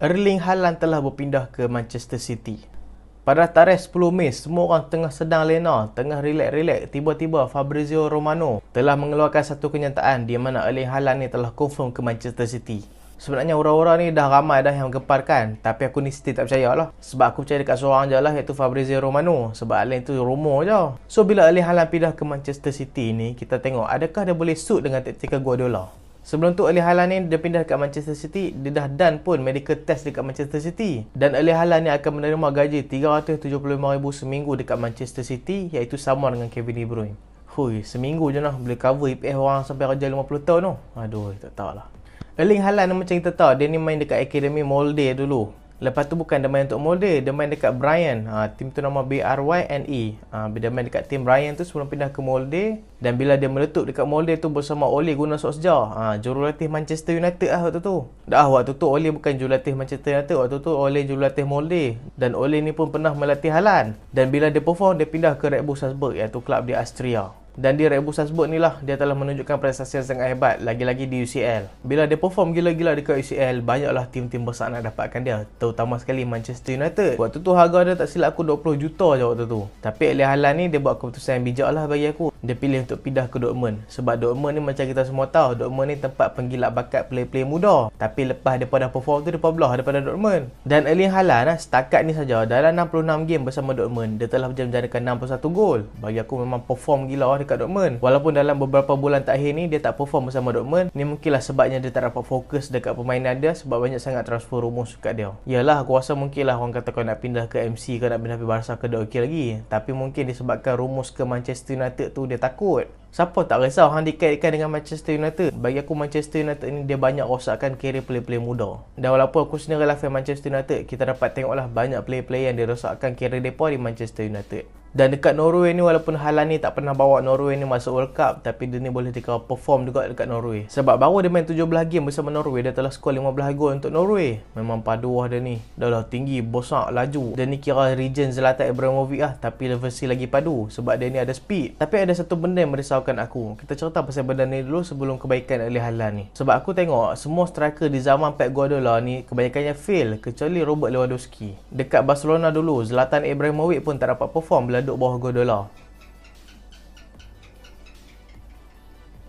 Erling Haaland telah berpindah ke Manchester City. Pada tarikh 10 Mei, semua orang tengah sedang lena, tengah relax-relax. Tiba-tiba Fabrizio Romano telah mengeluarkan satu kenyataan di mana Erling Haaland ni telah confirm ke Manchester City. Sebenarnya orang-orang ni dah ramai dah yang gemparkan, tapi aku ni still tak percaya lah. Sebab aku percaya dekat seorang je lah, iaitu Fabrizio Romano. Sebab lain tu rumor je. So bila Erling Haaland pindah ke Manchester City ni, kita tengok adakah dia boleh suit dengan taktikal Guardiola. Sebelum tu Erling Haaland ni dia pindah dekat Manchester City, dia dah done pun medical test dekat Manchester City. Dan Erling Haaland ni akan menerima gaji 375,000 seminggu dekat Manchester City, iaitu sama dengan Kevin De Bruyne. Hui, seminggu je lah boleh cover EPF orang sampai kerja 50 tahun tu. Aduh, tak tahulah. Erling Haaland macam kita tahu, dia ni main dekat Akademi Molde dulu. Lepas tu bukan dia main untuk Molde, dia main dekat Brighton. Tim tu nama BRYNE. Dia main dekat tim Brighton tu sebelum pindah ke Molde. Dan bila dia meletup dekat Molde tu bersama Ole Gunnar Solskjaer, jurulatih Manchester United waktu tu. Waktu tu Ole bukan jurulatih Manchester United, waktu tu Ole jurulatih Molde. Dan Ole ni pun pernah melatih Haaland. Dan bila dia perform, dia pindah ke Red Bull Salzburg, iaitu klub di Austria. Dan di Red Bull Salzburg ni lah dia telah menunjukkan prestasi yang sangat hebat, lagi-lagi di UCL. Bila dia perform gila-gila dekat UCL, banyaklah tim-tim besar nak dapatkan dia, terutama sekali Manchester United. Waktu tu harga dia tak silap aku 20 juta je waktu tu. Tapi Erling Haaland ni dia buat keputusan yang bijak lah bagi aku. Dia pilih untuk pindah ke Dortmund. Sebab Dortmund ni macam kita semua tahu, Dortmund ni tempat penggilak bakat player-player muda. Tapi lepas daripada perform tu, dia belah daripada Dortmund. Dan Erling Haaland setakat ni saja, dalam 66 game bersama Dortmund, dia telah menjadikan 61 gol. Bagi aku memang perform gila dekat Dortmund. Walaupun dalam beberapa bulan terakhir ni dia tak perform bersama Dortmund, ni mungkinlah sebabnya dia tak dapat fokus dekat permainan dia sebab banyak sangat transfer rumus dekat dia. Yalah, aku rasa mungkinlah orang kata kau nak pindah ke MC, kau nak pindah ke Barca ke dah okey lagi. Tapi mungkin disebabkan rumus ke Manchester United tu dia takut. Siapa tak risau hang dikaitkan dengan Manchester United? Bagi aku Manchester United ni dia banyak rosakkan karier player-player muda. Dan walaupun aku sendiri lah fan Manchester United, kita dapat tengoklah banyak player-player yang dirosakkan karier mereka di Manchester United. Dan dekat Norway ni, walaupun Haaland ni tak pernah bawa Norway ni masuk World Cup, tapi dia ni boleh dikawal perform juga dekat Norway. Sebab baru dia main 17 game bersama Norway, dia telah skor 15 gol untuk Norway. Memang paduah dia ni. Dah lah tinggi, besar, laju. Dia ni kira region Zlatan Ibrahimovic lah, tapi versi lagi padu. Sebab dia ni ada speed. Tapi ada satu benda yang merisaukan aku. Kita cerita pasal benda ni dulu sebelum kebaikan Erling Haaland ni. Sebab aku tengok semua striker di zaman Pep Guardiola ni kebanyakannya fail, kecuali Robert Lewandowski. Dekat Barcelona dulu, Zlatan Ibrahimovic pun tak dapat perform bila duduk bawah Guardiola.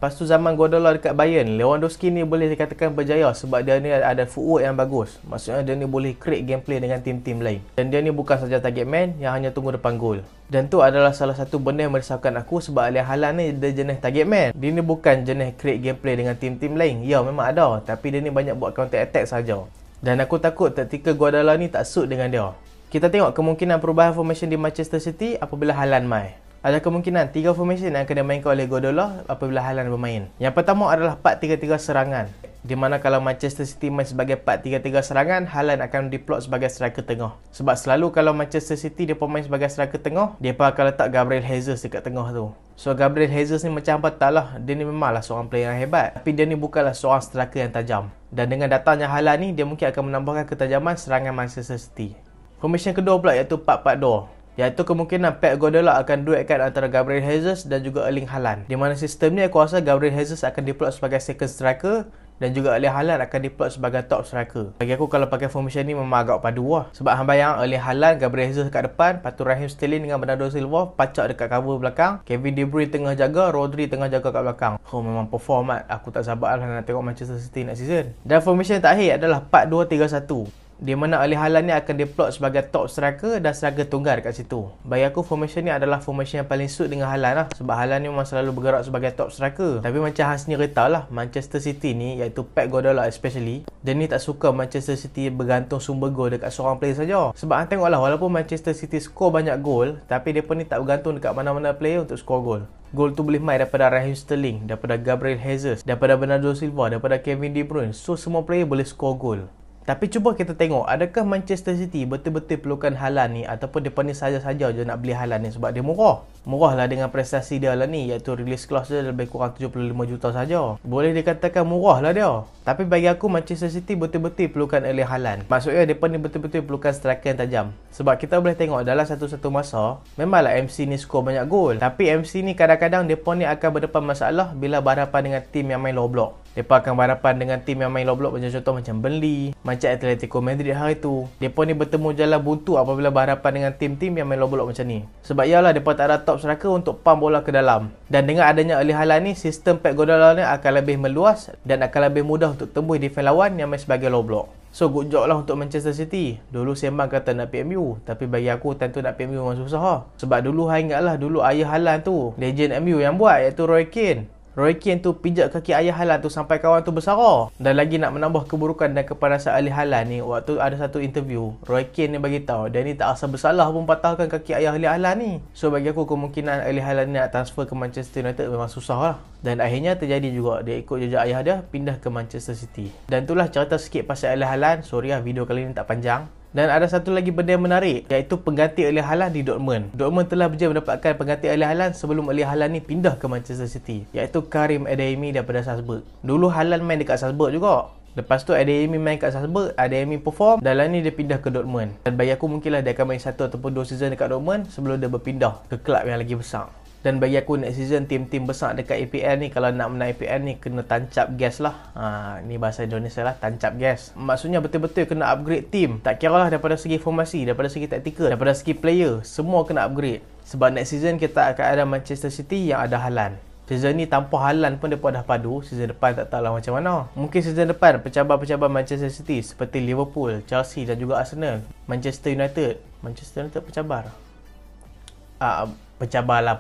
Lepas tu zaman Guardiola dekat Bayern, Lewandowski ni boleh dikatakan berjaya sebab dia ni ada footwork yang bagus. Maksudnya dia ni boleh create gameplay dengan tim-tim lain. Dan dia ni bukan saja target man yang hanya tunggu depan gol. Dan tu adalah salah satu benda yang merisaukan aku sebab Erling Haaland ni dia jenis target man. Dia ni bukan jenis create gameplay dengan tim-tim lain. Ya memang ada, tapi dia ni banyak buat counter attack saja. Dan aku takut taktikal Guardiola ni tak suit dengan dia. Kita tengok kemungkinan perubahan formation di Manchester City apabila Haaland main. Ada kemungkinan 3 formation yang akan dimainkan oleh Guardiola apabila Haaland bermain. Yang pertama adalah 4-3-3 serangan. Di mana kalau Manchester City main sebagai 4-3-3 serangan, Haaland akan diplot sebagai striker tengah. Sebab selalu kalau Manchester City dia pemain sebagai striker tengah, dia pun akan letak Gabriel Jesus dekat tengah tu. So Gabriel Jesus ni macam apa tak lah, dia ni memanglah seorang player yang hebat, tapi dia ni bukanlah seorang striker yang tajam. Dan dengan datangnya Haaland ni, dia mungkin akan menambahkan ketajaman serangan Manchester City. Formation kedua pula iaitu 4-4-2. Iaitu kemungkinan Pep Guardiola akan duetkan antara Gabriel Jesus dan juga Erling Haaland. Di mana sistem ni aku rasa Gabriel Jesus akan diplot sebagai second striker dan juga Erling Haaland akan diplot sebagai top striker. Bagi aku kalau pakai formation ni memang agak padu lah. Sebab hang bayang Erling Haaland, Gabriel Jesus kat depan, lepas tu Raheem Sterling dengan Bernardo Silva pacak dekat cover belakang, Kevin De Bruyne tengah jaga, Rodri tengah jaga kat belakang. Memang perform mat. Aku tak sabar lah nak tengok Manchester City next season. Dan formation terakhir adalah 4-2-3-1. Di mana Erling Haaland ni akan diplot sebagai top striker dan striker tunggal kat situ. Bagi aku formation ni adalah formation yang paling suit dengan Haaland lah. Sebab Haaland ni memang selalu bergerak sebagai top striker. Tapi macam hang sendiri tahu lah, Manchester City ni, iaitu Pep Guardiola especially, dia ni tak suka Manchester City bergantung sumber gol dekat seorang player saja. Sebab hang tengok lah, walaupun Manchester City skor banyak gol, tapi dia pun ni tak bergantung dekat mana-mana player untuk skor gol. Gol tu boleh main daripada Raheem Sterling, daripada Gabriel Jesus, daripada Bernardo Silva, daripada Kevin De Bruyne. So semua player boleh skor gol. Tapi cuba kita tengok, adakah Manchester City betul-betul perlukan Haaland ni ataupun mereka ni saja-saja je nak beli Haaland ni sebab dia murah? Murah lah dengan prestasi dia lah ni, iaitu release clause dia lebih kurang 75 juta saja. Boleh dikatakan murah lah dia. Tapi bagi aku Manchester City betul-betul perlukan Erling Haaland. Maksudnya mereka ni betul-betul perlukan striker yang tajam. Sebab kita boleh tengok dalam satu-satu masa, memanglah MC ni skor banyak gol. Tapi MC ni kadang-kadang mereka ni akan berdepan masalah bila berhadapan dengan tim yang main low block. Mereka akan berhadapan dengan tim yang main low block macam contoh macam Burnley, macam Atletico Madrid hari tu. Mereka ni bertemu jalan buntu apabila berhadapan dengan tim-tim yang main low block macam ni. Sebab ialah mereka tak ada top striker untuk pump bola ke dalam. Dan dengan adanya Erling Haaland ni, sistem Pep Guardiola ni akan lebih meluas dan akan lebih mudah untuk tembus defense lawan yang main sebagai low block. So good job lah untuk Manchester City. Dulu sembang kata nak PMU, tapi bagi aku tentu nak PMU memang susah lah. Sebab dulu ingatlah dulu ayah Haaland tu, legend MU yang buat, iaitu Roy Keane. Roy Keane tu pijak kaki ayah Haaland tu sampai kawan tu bersara. Dan lagi nak menambah keburukan dan kepanasan Erling Haaland ni, waktu ada satu interview, Roy Keane ni bagi tahu dia ni tak rasa bersalah pun patahkan kaki ayah Erling Haaland ni. So bagi aku kemungkinan Erling Haaland ni nak transfer ke Manchester United memang susah lah. Dan akhirnya terjadi juga, dia ikut jejak ayah dia pindah ke Manchester City. Dan itulah cerita sikit pasal Erling Haaland. Sorry lah video kali ni tak panjang. Dan ada satu lagi benda yang menarik, iaitu pengganti Erling Haaland di Dortmund. Dortmund telah berjaya mendapatkan pengganti Erling Haaland sebelum Erling Haaland ni pindah ke Manchester City, iaitu Karim Adeyemi daripada Salzburg. Dulu Haaland main dekat Salzburg juga. Lepas tu Adeyemi main kat Salzburg, Adeyemi perform, dan lain ni dia pindah ke Dortmund. Dan bagi aku mungkinlah dia akan main 1 ataupun 2 season dekat Dortmund sebelum dia berpindah ke kelab yang lagi besar. Dan bagi aku next season tim-tim besar dekat EPL ni, kalau nak menang EPL ni kena tancap gas lah. Ni bahasa Indonesia lah, tancap gas. Maksudnya betul-betul kena upgrade tim. Tak kira lah daripada segi formasi, daripada segi taktikal, daripada segi player, semua kena upgrade. Sebab next season kita akan ada Manchester City yang ada Haaland. Season ni tanpa Haaland pun mereka dah padu. Season depan tak tahulah macam mana. Mungkin season depan pencabar-pencabar Manchester City seperti Liverpool, Chelsea dan juga Arsenal, Manchester United pencabar. Pencabarlah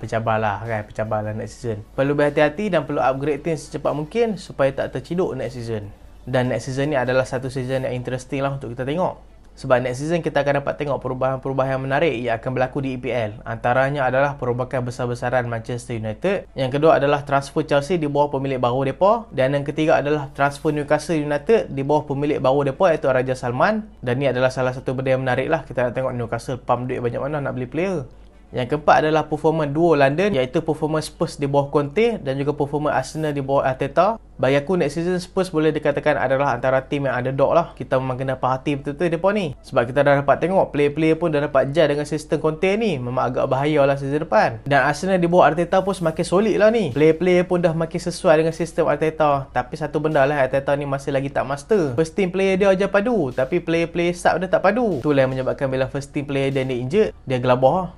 next season. Perlu berhati-hati dan perlu upgrade team secepat mungkin supaya tak terciduk next season. Dan next season ni adalah satu season yang interesting lah untuk kita tengok. Sebab next season kita akan dapat tengok perubahan-perubahan yang menarik yang akan berlaku di EPL. Antaranya adalah perombakan besar-besaran Manchester United. Yang kedua adalah transfer Chelsea di bawah pemilik baru mereka. Dan yang ketiga adalah transfer Newcastle United di bawah pemilik baru mereka, iaitu Raja Salman. Dan ni adalah salah satu benda yang menarik lah. Kita nak tengok Newcastle pump duit banyak mana nak beli player. Yang keempat adalah performance duo London, iaitu performance Spurs di bawah Conte dan juga performance Arsenal di bawah Arteta. Bagi aku next season Spurs boleh dikatakan adalah antara tim yang underdog lah. Kita memang kena perhati betul-betul mereka ni. Sebab kita dah dapat tengok player-player pun dah dapat jar dengan sistem Conte ni. Memang agak bahaya lah season depan. Dan Arsenal di bawah Arteta pun semakin solid lah ni. Player-player pun dah makin sesuai dengan sistem Arteta. Tapi satu benda lah, Arteta ni masih lagi tak master. First team player dia aja padu, tapi player-player sub dia tak padu. Itulah yang menyebabkan bila first team player dia injured, dia gelabah lah.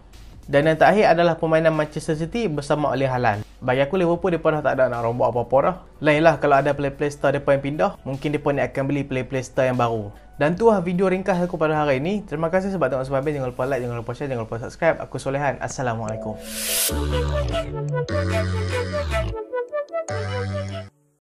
Dan yang terakhir adalah permainan Manchester City bersama Erling Haaland. Bagi aku Liverpool mereka dah tak ada nak rombak apa-apa dah. Lain lah kalau ada play star mereka yang pindah, mungkin mereka ni akan beli play star yang baru. Dan tu lah video ringkas aku pada hari ini. Terima kasih sebab tengok sampai habis. Jangan lupa like, jangan lupa share, jangan lupa subscribe. Aku Solehan. Assalamualaikum.